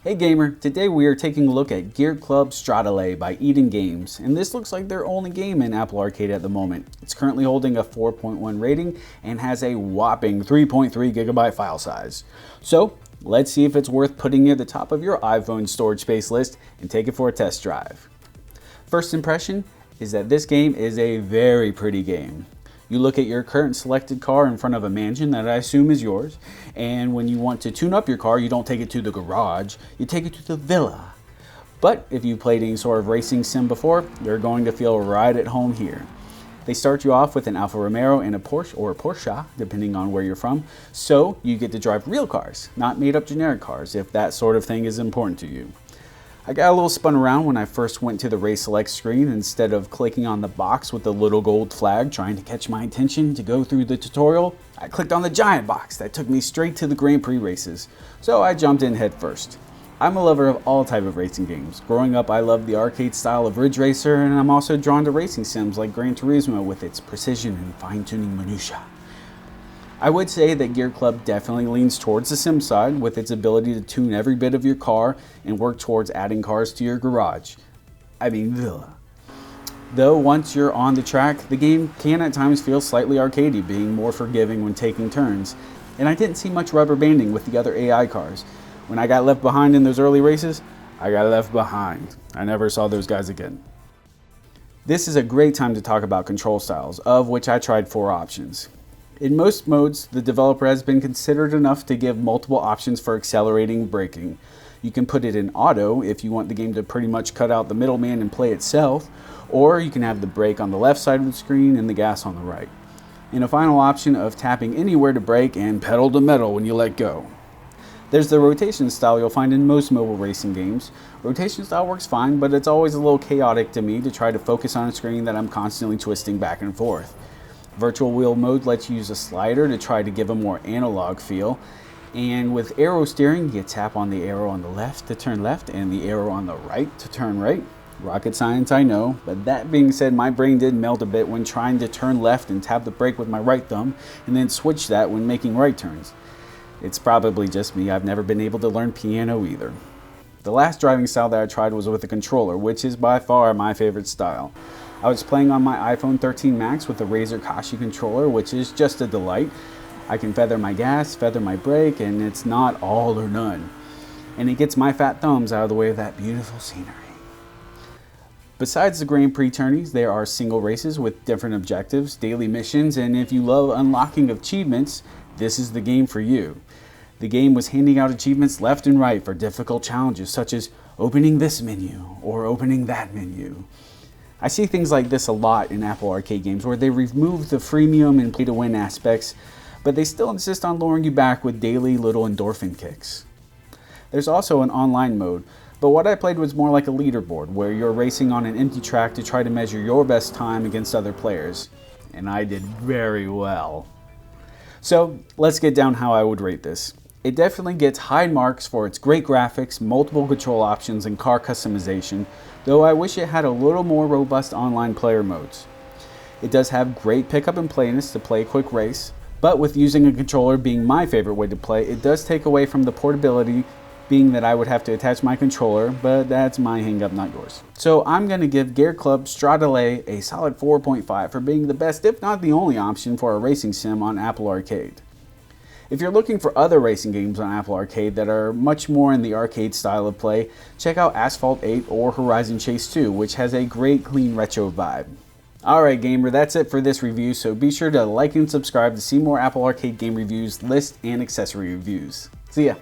Hey gamer, today we are taking a look at Gear Club Stradale by Eden Games, and this looks like their only game in Apple Arcade at the moment. It's currently holding a 4.1 rating and has a whopping 3.3 gigabyte file size. So let's see if it's worth putting near the top of your iPhone storage space list and take it for a test drive. First impression is that this game is a very pretty game. You look at your current selected car in front of a mansion that I assume is yours, and when you want to tune up your car, you don't take it to the garage, you take it to the villa. But if you've played any sort of racing sim before, you're going to feel right at home here. They start you off with an Alfa Romaro and a Porche or a Por-sha, depending on where you're from, so you get to drive real cars, not made up generic cars, if that sort of thing is important to you. I got a little spun around when I first went to the race select screen. Instead of clicking on the box with the little gold flag trying to catch my attention to go through the tutorial, I clicked on the giant box that took me straight to the Grand Prix races, so I jumped in head first. I'm a lover of all type of racing games. Growing up, I loved the arcade style of Ridge Racer, and I'm also drawn to racing sims like Gran Turismo with its precision and fine-tuning minutia. I would say that Gear Club definitely leans towards the sim side with its ability to tune every bit of your car and work towards adding cars to your garage. I mean, villa. Though once you're on the track, the game can at times feel slightly arcadey, being more forgiving when taking turns. And I didn't see much rubber banding with the other AI cars. When I got left behind in those early races, I got left behind. I never saw those guys again. This is a great time to talk about control styles, of which I tried 4 options. In most modes, the developer has been considerate enough to give multiple options for accelerating and braking. You can put it in auto if you want the game to pretty much cut out the middleman and play itself, or you can have the brake on the left side of the screen and the gas on the right. And a final option of tapping anywhere to brake and pedal to metal when you let go. There's the rotation style you'll find in most mobile racing games. Rotation style works fine, but it's always a little chaotic to me to try to focus on a screen that I'm constantly twisting back and forth. Virtual wheel mode lets you use a slider to try to give a more analog feel. And with Aero Steering, you tap on the arrow on the left to turn left and the arrow on the right to turn right. Rocket science, I know, but that being said, my brain did melt a bit when trying to turn left and tap the brake with my right thumb and then switch that when making right turns. It's probably just me, I've never been able to learn piano either. The last driving style that I tried was with a controller, which is by far my favorite style. I was playing on my iPhone 13 Max with the Razer Kashi controller, which is just a delight. I can feather my gas, feather my brake, and it's not all or none. And it gets my fat thumbs out of the way of that beautiful scenery. Besides the Grand Prix tourneys, there are single races with different objectives, daily missions, and if you love unlocking achievements, this is the game for you. The game was handing out achievements left and right for difficult challenges such as opening this menu or opening that menu. I see things like this a lot in Apple Arcade games where they remove the freemium and play-to-win aspects, but they still insist on luring you back with daily little endorphin kicks. There's also an online mode, but what I played was more like a leaderboard where you're racing on an empty track to try to measure your best time against other players, and I did very well. So let's get down how I would rate this. It definitely gets high marks for its great graphics, multiple control options, and car customization, though I wish it had a little more robust online player modes. It does have great pickup and playness to play a quick race, but with using a controller being my favorite way to play, it does take away from the portability, being that I would have to attach my controller, but that's my hang-up, not yours. So I'm going to give Gear Club Stradale a solid 4.5 for being the best, if not the only option for a racing sim on Apple Arcade. If you're looking for other racing games on Apple Arcade that are much more in the arcade style of play, check out Asphalt 8 or Horizon Chase 2, which has a great clean retro vibe. Alright gamer, that's it for this review, so be sure to like and subscribe to see more Apple Arcade game reviews, list, and accessory reviews. See ya!